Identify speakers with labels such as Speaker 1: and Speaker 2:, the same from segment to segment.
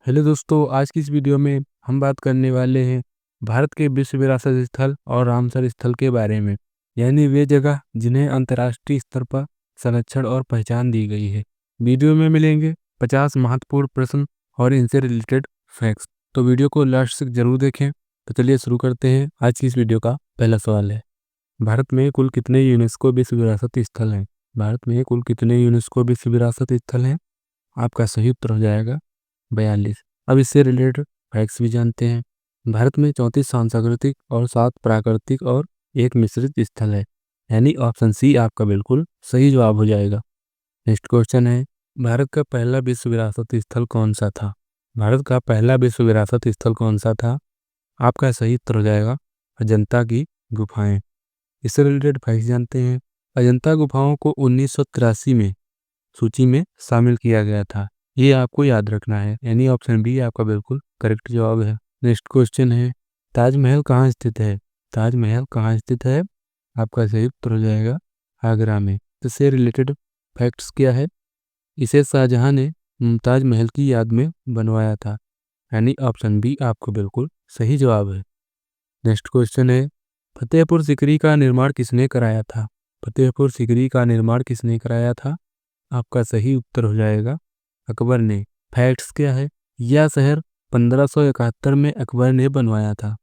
Speaker 1: Hello दोस्तों, आज की इस वीडियो में हम बात करने वाले हैं भारत के विश्व विरासत स्थल और रामसर स्थल के बारे में। यानी वे जगह जिन्हें अंतर्राष्ट्रीय स्तर पर संरक्षण और पहचान दी गई है। वीडियो में मिलेंगे 50 महत्वपूर्ण प्रश्न और इनसे रिलेटेड फैक्ट्स। तो वीडियो को लास्ट तक जरूर देखें। तो चलिए शुरू करते हैं। आज की इस वीडियो का पहला सवाल है, भारत में कुल कितने यूनेस्को विश्व विरासत स्थल हैं? भारत में कुल कितने यूनेस्को विश्व विरासत स्थल हैं? आपका सही उत्तर हो जाएगा 42। अब इससे रिलेटेड फैक्ट्स भी जानते हैं। भारत में 34 सांस्कृतिक और 7 प्राकृतिक और एक मिश्रित स्थल है। यानी ऑप्शन सी आपका बिल्कुल सही जवाब हो जाएगा। नेक्स्ट क्वेश्चन है, भारत का पहला विश्व विरासत स्थल कौन सा था? भारत का पहला विश्व विरासत स्थल कौन सा था? आपका सही उत्तर हो जाएगा अजंता की गुफाएं। इससे रिलेटेड फैक्ट्स जानते हैं। अजंता गुफाओं को 1983 में सूची में शामिल किया गया था। ये आपको याद रखना है। यानी ऑप्शन बी आपका बिल्कुल करेक्ट जवाब है। नेक्स्ट क्वेश्चन है, ताजमहल कहाँ स्थित है? ताजमहल कहाँ स्थित है? आपका सही उत्तर हो जाएगा आगरा में। इससे रिलेटेड फैक्ट्स क्या है? इसे शाहजहां ने मुमताज महल की याद में बनवाया था। यानी ऑप्शन बी आपको बिल्कुल सही जवाब है। नेक्स्ट क्वेश्चन है, फतेहपुर सीकरी का निर्माण किसने कराया था? फतेहपुर सीकरी का निर्माण किसने कराया था? आपका सही उत्तर हो जाएगा अकबर ने। फैक्ट्स क्या है? यह शहर 1571 में अकबर ने बनवाया था।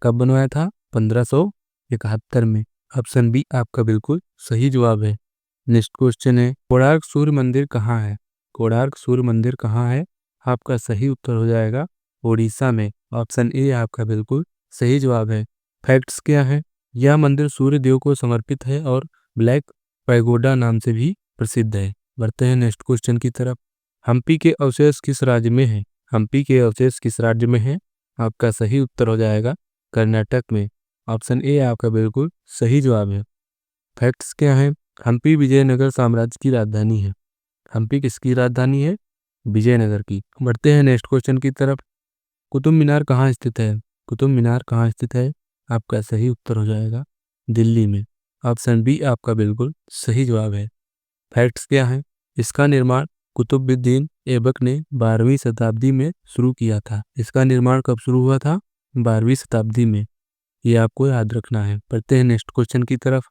Speaker 1: कब बनवाया था? 1571 में। ऑप्शन बी आपका बिल्कुल सही जवाब है। नेक्स्ट क्वेश्चन है, कोणार्क सूर्य मंदिर कहाँ है? कोणार्क सूर्य मंदिर कहाँ है? आपका सही उत्तर हो जाएगा ओडिशा में। ऑप्शन ए आपका बिल्कुल सही जवाब है। फैक्ट्स क्या है? यह मंदिर सूर्य देव को समर्पित है और ब्लैक पैगोडा नाम से भी प्रसिद्ध है। बढ़ते हैं नेक्स्ट क्वेश्चन की तरफ। हम्पी के अवशेष किस राज्य में है? हम्पी के अवशेष किस राज्य में है? आपका सही उत्तर हो जाएगा कर्नाटक में। ऑप्शन ए आपका बिल्कुल सही जवाब है। फैक्ट्स क्या है? हम्पी विजयनगर साम्राज्य की राजधानी है। हम्पी किसकी राजधानी है? विजयनगर की। बढ़ते हैं नेक्स्ट क्वेश्चन की तरफ। कुतुब मीनार कहाँ स्थित है? कुतुब मीनार कहाँ स्थित है? आपका सही उत्तर हो जाएगा दिल्ली में। ऑप्शन बी आपका बिल्कुल सही जवाब है। फैक्ट्स क्या है? इसका निर्माण कुतुबुद्दीन ऐबक ने 12वीं शताब्दी में शुरू किया था। इसका निर्माण कब शुरू हुआ था? 12वीं शताब्दी में। ये आपको याद रखना है। पढ़ते हैं नेक्स्ट क्वेश्चन की तरफ।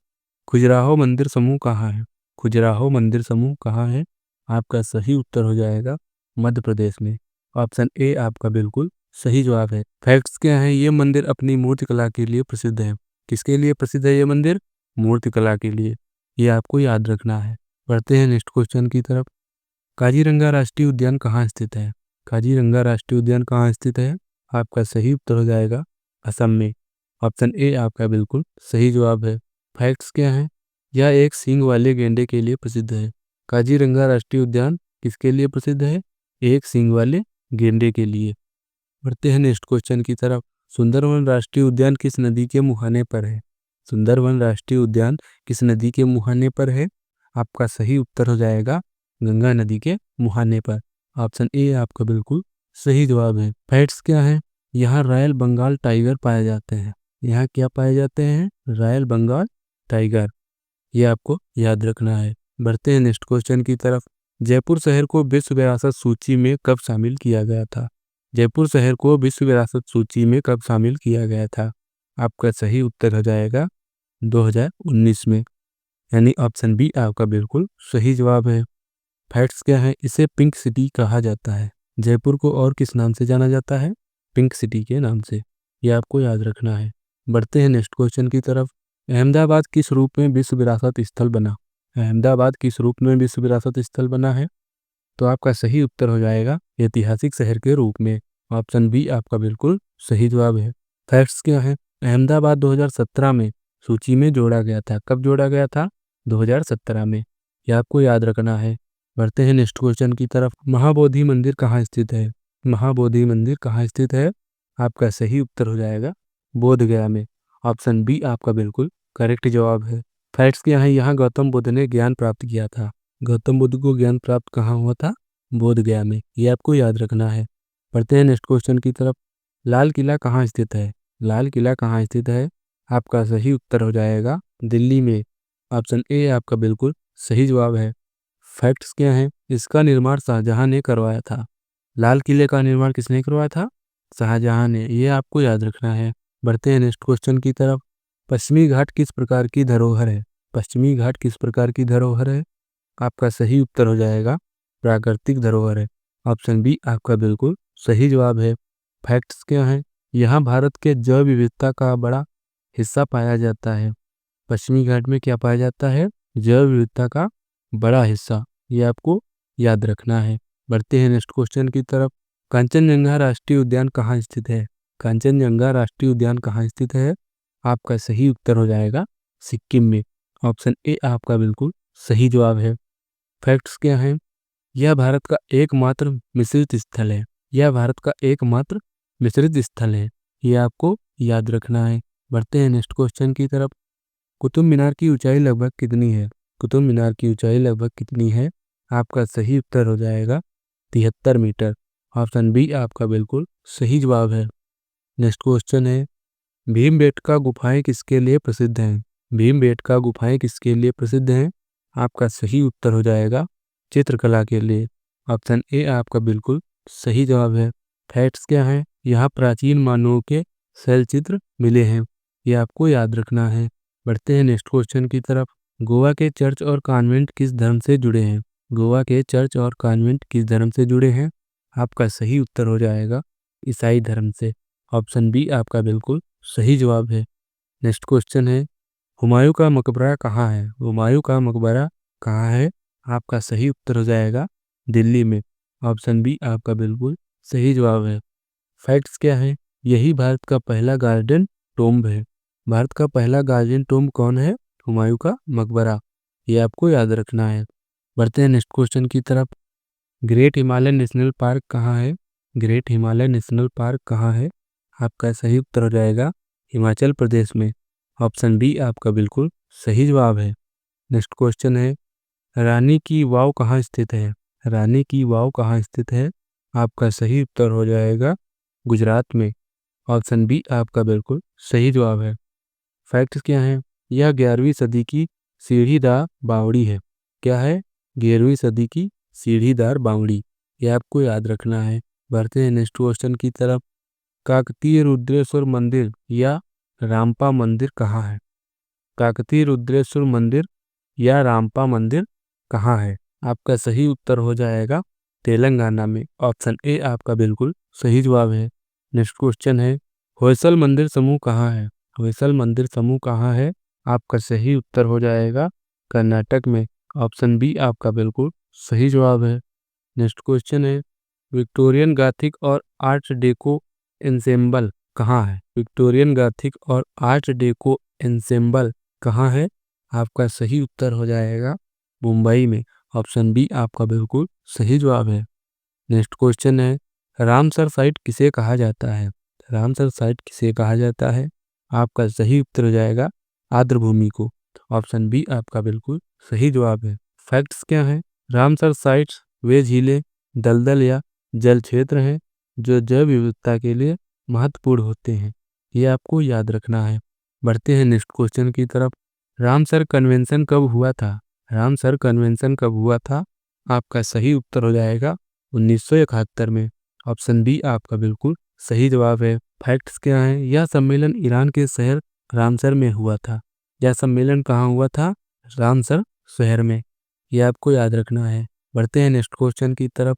Speaker 1: खजुराहो मंदिर समूह कहाँ है? खजुराहो मंदिर समूह कहाँ है? आपका सही उत्तर हो जाएगा मध्य प्रदेश में। ऑप्शन ए आपका बिल्कुल सही जवाब है। फैक्ट्स क्या है? ये मंदिर अपनी मूर्तिकला के लिए प्रसिद्ध है। किसके लिए प्रसिद्ध है ये मंदिर? मूर्तिकला के लिए। ये आपको याद रखना है। बढ़ते हैं नेक्स्ट क्वेश्चन की तरफ। काजीरंगा राष्ट्रीय उद्यान कहाँ स्थित है? काजीरंगा राष्ट्रीय उद्यान कहाँ स्थित है? आपका सही उत्तर हो जाएगा असम में। ऑप्शन ए आपका बिल्कुल सही जवाब है। फैक्ट्स क्या है? यह एक सींग वाले गेंडे के लिए प्रसिद्ध है। काजीरंगा राष्ट्रीय उद्यान किसके लिए प्रसिद्ध है? एक सींग वाले गेंडे के लिए। बढ़ते हैं नेक्स्ट क्वेश्चन की तरफ। सुंदरवन राष्ट्रीय उद्यान किस नदी के मुहाने पर है? सुंदरवन राष्ट्रीय उद्यान किस नदी के मुहाने पर है? आपका सही उत्तर हो जाएगा गंगा नदी के मुहाने पर। ऑप्शन ए आपका बिल्कुल सही जवाब है। फैक्ट्स क्या है? यहाँ रॉयल बंगाल टाइगर पाए जाते हैं। यहाँ क्या पाए जाते हैं? Royal Bengal tiger. ये आपको याद रखना है। बढ़ते हैं नेक्स्ट क्वेश्चन की तरफ। जयपुर शहर को विश्व विरासत सूची में कब शामिल किया गया था? जयपुर शहर को विश्व विरासत सूची में कब शामिल किया गया था? आपका सही उत्तर हो जाएगा 2019 में। यानी ऑप्शन बी आपका बिल्कुल सही जवाब है। फैक्ट्स क्या है? इसे पिंक सिटी कहा जाता है। जयपुर को और किस नाम से जाना जाता है? पिंक सिटी के नाम से। ये आपको याद रखना है। बढ़ते हैं नेक्स्ट क्वेश्चन की तरफ। अहमदाबाद किस रूप में विश्व विरासत स्थल बना? अहमदाबाद किस रूप में विश्व विरासत स्थल बना है? तो आपका सही उत्तर हो जाएगा ऐतिहासिक शहर के रूप में। ऑप्शन बी आपका बिल्कुल सही जवाब है। फैक्ट्स क्या है? अहमदाबाद 2017 में सूची में जोड़ा गया था। कब जोड़ा गया था? 2017 में। यह आपको याद रखना है। बढ़ते हैं नेक्स्ट क्वेश्चन की तरफ। महाबोधि मंदिर कहाँ स्थित है? महाबोधि मंदिर कहाँ स्थित है? आपका सही उत्तर हो जाएगा बोध गया में। ऑप्शन बी आपका बिल्कुल करेक्ट जवाब है। फैक्ट्स क्या है? यहाँ गौतम बुद्ध ने ज्ञान प्राप्त किया था। गौतम बुद्ध को ज्ञान प्राप्त कहाँ हुआ था? बोध गया में। ये आपको याद रखना है। पढ़ते हैं नेक्स्ट क्वेश्चन की तरफ। लाल किला कहाँ स्थित है? लाल किला कहाँ स्थित है? आपका सही उत्तर हो जाएगा दिल्ली में। ऑप्शन ए आपका बिल्कुल सही जवाब है। फैक्ट्स क्या हैं? इसका निर्माण शाहजहां ने करवाया था। लाल किले का निर्माण किसने करवाया था? शाहजहां ने। ये आपको याद रखना है। बढ़ते हैं नेक्स्ट क्वेश्चन की तरफ। पश्चिमी घाट किस प्रकार की धरोहर है? पश्चिमी घाट किस प्रकार की धरोहर है? आपका सही उत्तर हो जाएगा प्राकृतिक धरोहर है। ऑप्शन बी आपका बिल्कुल सही जवाब है। फैक्ट्स क्या हैं? यहाँ भारत के जैव विविधता का बड़ा हिस्सा पाया जाता है। पश्चिमी घाट में क्या पाया जाता है? जैव विविधता का बड़ा हिस्सा। ये आपको याद रखना है। बढ़ते हैं नेक्स्ट क्वेश्चन की तरफ। कांचनजंगा राष्ट्रीय उद्यान कहाँ स्थित है? कांचनजंगा राष्ट्रीय उद्यान कहाँ स्थित है? आपका सही उत्तर हो जाएगा सिक्किम में। ऑप्शन ए आपका बिल्कुल सही जवाब है। फैक्ट्स क्या हैं? यह भारत का एकमात्र मिश्रित स्थल है। यह भारत का एकमात्र मिश्रित स्थल है। ये आपको याद रखना है। बढ़ते हैं नेक्स्ट क्वेश्चन की तरफ। कुतुब मीनार की ऊंचाई लगभग कितनी है? कुतुब मीनार की ऊंचाई लगभग कितनी है? आपका सही उत्तर हो जाएगा 73 मीटर। ऑप्शन बी आपका बिल्कुल सही जवाब है। नेक्स्ट क्वेश्चन है, भीमबेटका गुफाएं किसके लिए प्रसिद्ध हैं? भीमबेटका गुफाएं किसके लिए प्रसिद्ध हैं? आपका सही उत्तर हो जाएगा चित्रकला के लिए। ऑप्शन ए आपका बिल्कुल सही जवाब है। फैक्ट्स क्या हैं? यहाँ प्राचीन मानवों के शैल चित्र मिले हैं। ये आपको याद रखना है। बढ़ते हैं नेक्स्ट क्वेश्चन की तरफ। गोवा के चर्च और कॉन्वेंट किस धर्म से जुड़े हैं? गोवा के चर्च और कॉन्वेंट किस धर्म से जुड़े हैं? आपका सही उत्तर हो जाएगा ईसाई धर्म से। ऑप्शन बी आपका बिल्कुल सही जवाब है। नेक्स्ट क्वेश्चन है, हुमायूं का मकबरा कहाँ है? हुमायूं का मकबरा कहाँ है? आपका सही उत्तर हो जाएगा दिल्ली में। ऑप्शन बी आपका बिल्कुल सही जवाब है। फैक्ट्स क्या है? यही भारत का पहला गार्डन टोम्ब है। भारत का पहला गार्डन टोम्ब कौन है? हुमायूं का मकबरा। ये आपको याद रखना है। बढ़ते हैं नेक्स्ट क्वेश्चन की तरफ। ग्रेट हिमालयन नेशनल पार्क कहाँ है? ग्रेट हिमालयन नेशनल पार्क कहाँ है? आपका सही उत्तर हो जाएगा हिमाचल प्रदेश में। ऑप्शन बी आपका बिल्कुल सही जवाब है। नेक्स्ट क्वेश्चन है, रानी की वाव कहाँ स्थित है? रानी की वाव कहाँ स्थित है? आपका सही उत्तर हो जाएगा गुजरात में। ऑप्शन बी आपका बिल्कुल सही जवाब है। फैक्ट्स क्या हैं? यह 11वीं सदी की सीढ़ीदार बावड़ी है। क्या है? 11वीं सदी की सीढ़ीदार बावड़ी। यह आपको याद रखना है। बढ़ते हैं नेक्स्ट क्वेश्चन की तरफ। काकतीय रुद्रेश्वर मंदिर या रामपा मंदिर कहाँ है? काकतीय रुद्रेश्वर मंदिर या रामपा मंदिर कहाँ है? आपका सही उत्तर हो जाएगा तेलंगाना में। ऑप्शन ए आपका बिल्कुल सही जवाब है। नेक्स्ट क्वेश्चन है, होयसल मंदिर समूह कहाँ है? होयसल मंदिर समूह कहाँ है? आपका सही उत्तर हो जाएगा कर्नाटक में। ऑप्शन बी आपका बिल्कुल सही जवाब है। नेक्स्ट क्वेश्चन है, विक्टोरियन गॉथिक और आर्ट डेको एंसेम्बल कहाँ है? विक्टोरियन गॉथिक और आर्ट डेको एंसेम्बल कहाँ है? आपका सही उत्तर हो जाएगा मुंबई में। ऑप्शन बी आपका बिल्कुल सही जवाब है। नेक्स्ट क्वेश्चन है, रामसर साइट किसे कहा जाता है? रामसर साइट किसे कहा जाता है? आपका सही उत्तर हो जाएगा आर्द्रभूमि को। ऑप्शन बी आपका बिल्कुल सही जवाब है। फैक्ट्स क्या हैं? रामसर साइट्स वे झीलें, दलदल या जल क्षेत्र हैं जो जैव विविधता के लिए महत्वपूर्ण होते हैं। ये आपको याद रखना है। बढ़ते हैं नेक्स्ट क्वेश्चन की तरफ। रामसर कन्वेंशन कब हुआ था? रामसर कन्वेंशन कब हुआ था? आपका सही उत्तर हो जाएगा 1971 में। ऑप्शन बी आपका बिल्कुल सही जवाब है। फैक्ट्स क्या हैं? यह सम्मेलन ईरान के शहर रामसर में हुआ था। यह सम्मेलन कहाँ हुआ था? रामसर शहर में। यह आपको याद रखना है। बढ़ते हैं नेक्स्ट क्वेश्चन की तरफ।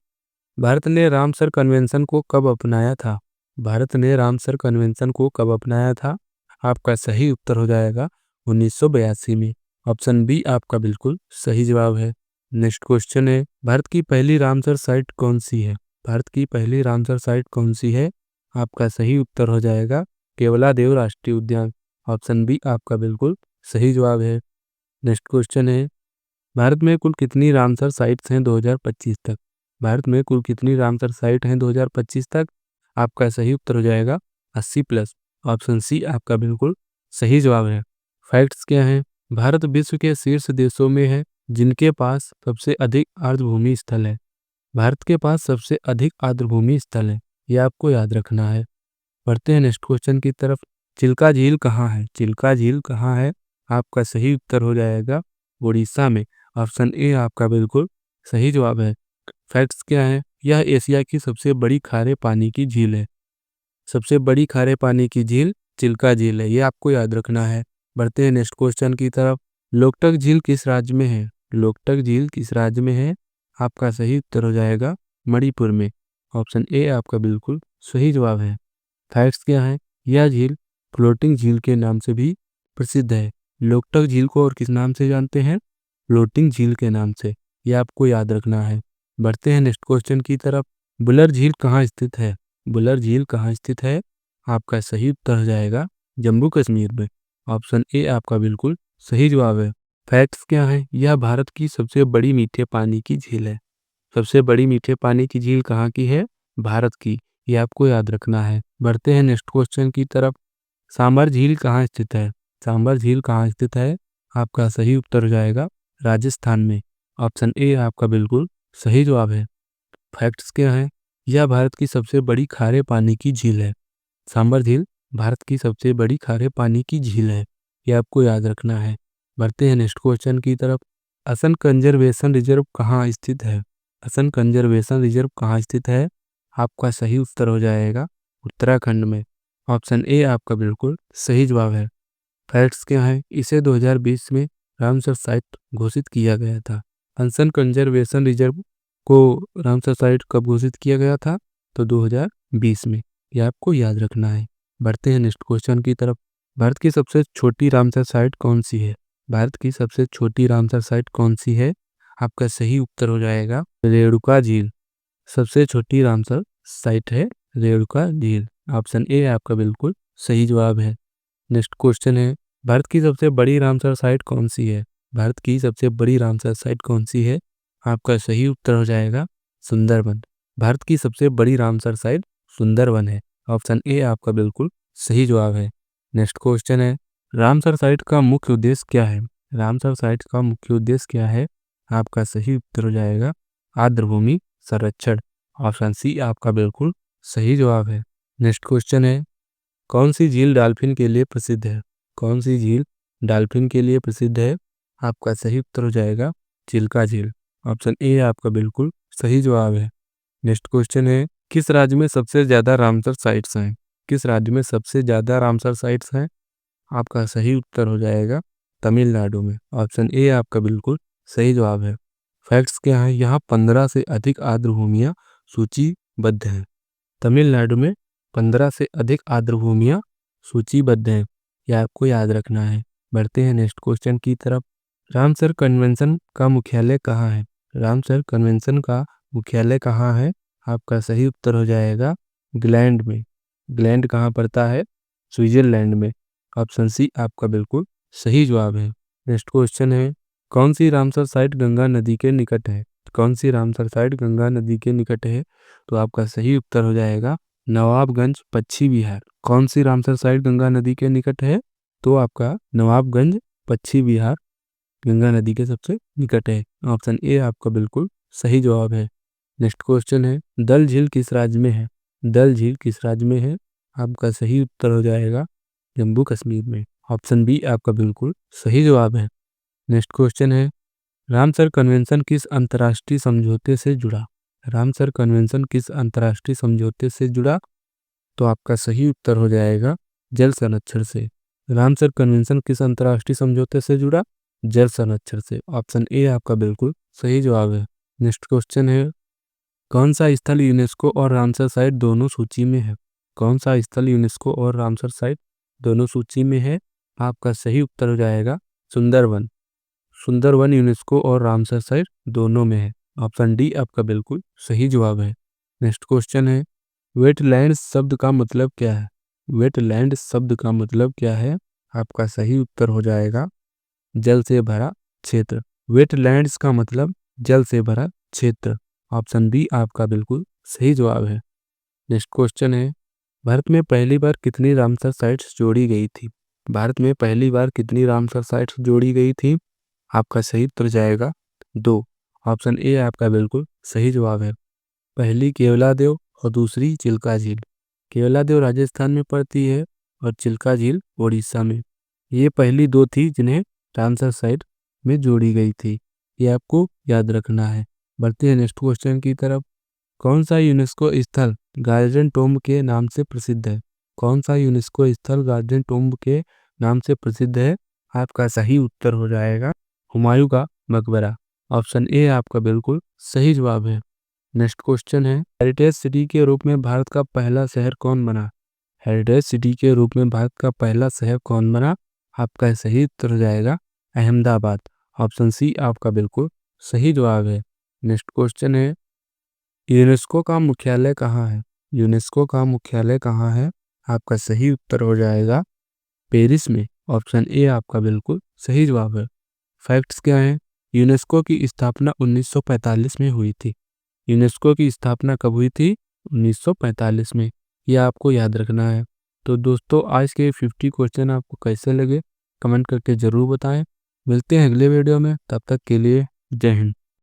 Speaker 1: भारत ने रामसर कन्वेंशन को कब अपनाया था? भारत ने रामसर कन्वेंशन को कब अपनाया था? आपका सही उत्तर हो जाएगा 1982 में। ऑप्शन बी आपका बिल्कुल सही जवाब है। नेक्स्ट क्वेश्चन है, भारत की पहली रामसर साइट कौन सी है? भारत की पहली रामसर साइट कौन सी है? आपका सही उत्तर हो जाएगा केवलादेव राष्ट्रीय उद्यान। ऑप्शन बी आपका बिल्कुल सही जवाब है। नेक्स्ट क्वेश्चन है, भारत में कुल कितनी रामसर साइट्स हैं 2025 तक? भारत में कुल कितनी रामसर साइट हैं 2025 तक? आपका सही उत्तर हो जाएगा 80 प्लस। ऑप्शन सी आपका बिल्कुल सही जवाब है। फैक्ट्स क्या हैं? भारत विश्व के शीर्ष देशों में है जिनके पास सबसे अधिक आर्द्रभूमि स्थल है। भारत के पास सबसे अधिक आर्द्रभूमि स्थल है। यह आपको याद रखना है। बढ़ते हैं नेक्स्ट क्वेश्चन की तरफ। चिल्का झील कहाँ है? चिल्का झील कहाँ है? आपका सही उत्तर हो जाएगा उड़ीसा में। ऑप्शन ए आपका बिल्कुल सही जवाब है। फैक्ट्स क्या है? यह एशिया की सबसे बड़ी खारे पानी की झील है। सबसे बड़ी खारे पानी की झील चिल्का झील है, ये आपको याद रखना है। बढ़ते हैं नेक्स्ट क्वेश्चन की तरफ। लोकटक झील किस राज्य में है? लोकटक झील किस राज्य में है? आपका सही उत्तर हो जाएगा मणिपुर में। ऑप्शन ए आपका बिल्कुल सही जवाब है। फैक्ट्स क्या है? यह झील फ्लोटिंग झील के नाम से भी प्रसिद्ध है। लोकटक झील को और किस नाम से जानते हैं? फ्लोटिंग झील के नाम से, यह आपको याद रखना है। बढ़ते हैं नेक्स्ट क्वेश्चन की तरफ। बुलर झील कहाँ स्थित है? बुलर झील कहाँ स्थित है? आपका सही उत्तर हो जाएगा जम्मू कश्मीर में। ऑप्शन ए आपका बिल्कुल सही जवाब है। फैक्ट्स क्या है? यह भारत की सबसे बड़ी मीठे पानी की झील है। सबसे बड़ी मीठे पानी की झील कहाँ की है? भारत की, ये आपको याद रखना है। बढ़ते हैं नेक्स्ट क्वेश्चन की तरफ। सांबर झील कहाँ स्थित है? सांबर झील कहाँ स्थित है? आपका सही उत्तर हो जाएगा राजस्थान में। ऑप्शन ए आपका बिल्कुल सही जवाब है। फैक्ट्स क्या है? यह भारत की सबसे बड़ी खारे पानी की झील है। सांबर झील भारत की सबसे बड़ी खारे पानी की झील है, यह आपको याद रखना है। बढ़ते हैं नेक्स्ट क्वेश्चन की तरफ। असम कंजर्वेशन रिजर्व कहाँ स्थित है? असम कंजर्वेशन रिजर्व कहाँ स्थित है? आपका सही उत्तर हो जाएगा उत्तराखंड में। ऑप्शन ए आपका बिल्कुल सही जवाब है। फैक्ट्स क्या है? इसे 2020 में रामसर साइट घोषित किया गया था। असम कंजर्वेशन रिजर्व को रामसर साइट कब घोषित किया गया था? तो 2020 में, यह आपको याद रखना है। बढ़ते हैं नेक्स्ट क्वेश्चन की तरफ। भारत की सबसे छोटी रामसर साइट कौन सी है? भारत की सबसे छोटी रामसर साइट कौन सी है? आपका सही उत्तर हो जाएगा रेणुका झील। सबसे छोटी रामसर साइट है रेणुका झील। ऑप्शन ए आपका बिल्कुल सही जवाब है। नेक्स्ट क्वेश्चन है, भारत की सबसे बड़ी रामसर साइट कौन सी है? भारत की सबसे बड़ी रामसर साइट कौन सी है? आपका सही उत्तर हो जाएगा सुंदरवन। भारत की सबसे बड़ी रामसर साइट सुंदरवन है। ऑप्शन ए आपका बिल्कुल सही जवाब है। नेक्स्ट क्वेश्चन है, रामसर साइट का मुख्य उद्देश्य क्या है? रामसर साइट का मुख्य उद्देश्य क्या है? आपका सही उत्तर हो जाएगा आर्द्रभूमि संरक्षण। ऑप्शन सी आपका बिल्कुल सही जवाब है। नेक्स्ट क्वेश्चन है, कौन सी झील डॉल्फिन के लिए प्रसिद्ध है? कौन सी झील डॉल्फिन के लिए प्रसिद्ध है? आपका सही उत्तर हो जाएगा चिल्का झील। ऑप्शन ए आपका बिल्कुल सही जवाब है। नेक्स्ट क्वेश्चन है, किस राज्य में सबसे ज्यादा रामसर साइट्स हैं? किस राज्य में सबसे ज्यादा रामसर साइट्स हैं? आपका सही उत्तर हो जाएगा तमिलनाडु में। ऑप्शन ए आपका बिल्कुल सही जवाब है। फैक्ट्स क्या है? यहाँ 15 से अधिक आर्द्रभूमियां सूचीबद्ध हैं। तमिलनाडु में 15 से अधिक आर्द्रभूमियां सूचीबद्ध हैं, यह आपको याद रखना है। बढ़ते हैं नेक्स्ट क्वेश्चन की तरफ। रामसर कन्वेंशन का मुख्यालय कहाँ है? रामसर कन्वेंशन का मुख्यालय कहाँ है? आपका सही उत्तर हो जाएगा ग्लैंड में। ग्लैंड कहाँ पड़ता है? स्विट्जरलैंड में। ऑप्शन सी आपका बिल्कुल सही जवाब है। नेक्स्ट क्वेश्चन है, कौन सी रामसर साइट गंगा नदी के निकट है? कौन सी रामसर साइट गंगा नदी के निकट है? तो आपका सही उत्तर हो जाएगा नवाबगंज पश्चिमी बिहार। कौन सी रामसर साइट गंगा नदी के निकट है? तो आपका नवाबगंज पश्चिमी बिहार गंगा नदी के सबसे निकट है। ऑप्शन ए आपका बिल्कुल सही जवाब है। नेक्स्ट क्वेश्चन है, डल झील किस राज्य में है? डल झील किस राज्य में है? आपका सही उत्तर हो जाएगा जम्मू कश्मीर में। ऑप्शन बी आपका बिल्कुल सही जवाब है। नेक्स्ट क्वेश्चन है, रामसर कन्वेंशन किस अंतर्राष्ट्रीय समझौते से जुड़ा? रामसर कन्वेंशन किस अंतर्राष्ट्रीय समझौते से जुड़ा? तो आपका सही उत्तर हो जाएगा जल संरक्षण से। रामसर कन्वेंशन किस अंतर्राष्ट्रीय समझौते से जुड़ा? जल संरक्षण से। ऑप्शन ए आपका बिल्कुल सही जवाब है। नेक्स्ट क्वेश्चन है, कौन सा स्थल यूनेस्को और रामसर साइट दोनों सूची में है? कौन सा स्थल यूनेस्को और रामसर साइट दोनों सूची में है? आपका सही उत्तर हो जाएगा सुंदरवन। सुंदरवन यूनेस्को और रामसर साइट दोनों में है। ऑप्शन डी आपका बिल्कुल सही जवाब है। नेक्स्ट क्वेश्चन है, वेटलैंड शब्द का मतलब क्या है? वेटलैंड शब्द का मतलब क्या है? आपका सही उत्तर हो जाएगा जल से भरा क्षेत्र। वेटलैंड्स का मतलब जल से भरा क्षेत्र। ऑप्शन बी आपका बिल्कुल सही जवाब है। नेक्स्ट क्वेश्चन है, भारत में पहली बार कितनी रामसर साइट्स जोड़ी गई थी? भारत में पहली बार कितनी रामसर साइट्स जोड़ी गई थी? आपका सही उत्तर जाएगा 2। ऑप्शन ए आपका बिल्कुल सही जवाब है। पहली केवलादेव और दूसरी चिल्का झील। केवलादेव राजस्थान में पड़ती है और चिल्का झील उड़ीसा में। ये पहली दो थी जिन्हें रामसर साइट में जोड़ी गई थी, ये आपको याद रखना है। बढ़ते हैं नेक्स्ट क्वेश्चन की तरफ। कौन सा यूनेस्को स्थल गार्डन टोम्ब के नाम से प्रसिद्ध है? कौन सा यूनेस्को स्थल गार्डन टोम्ब के नाम से प्रसिद्ध है? आपका सही उत्तर हो जाएगा हुमायूं का मकबरा। ऑप्शन ए आपका बिल्कुल सही जवाब है। नेक्स्ट क्वेश्चन है, हेरिटेज सिटी के रूप में भारत का पहला शहर कौन बना? हेरिटेज सिटी के रूप में भारत का पहला शहर कौन बना? आपका सही उत्तर हो जाएगा अहमदाबाद। ऑप्शन सी आपका बिल्कुल सही जवाब है। नेक्स्ट क्वेश्चन है, यूनेस्को का मुख्यालय कहाँ है? यूनेस्को का मुख्यालय कहाँ है? आपका सही उत्तर हो जाएगा पेरिस में। ऑप्शन ए आपका बिल्कुल सही जवाब है। फैक्ट्स क्या हैं? यूनेस्को की स्थापना 1945 में हुई थी। यूनेस्को की स्थापना कब हुई थी? 1945 में। यह आपको याद रखना है। तो दोस्तों, आज के 50 क्वेश्चन आपको कैसे लगे कमेंट करके ज़रूर बताएं। मिलते हैं अगले वीडियो में, तब तक के लिए जय हिंद।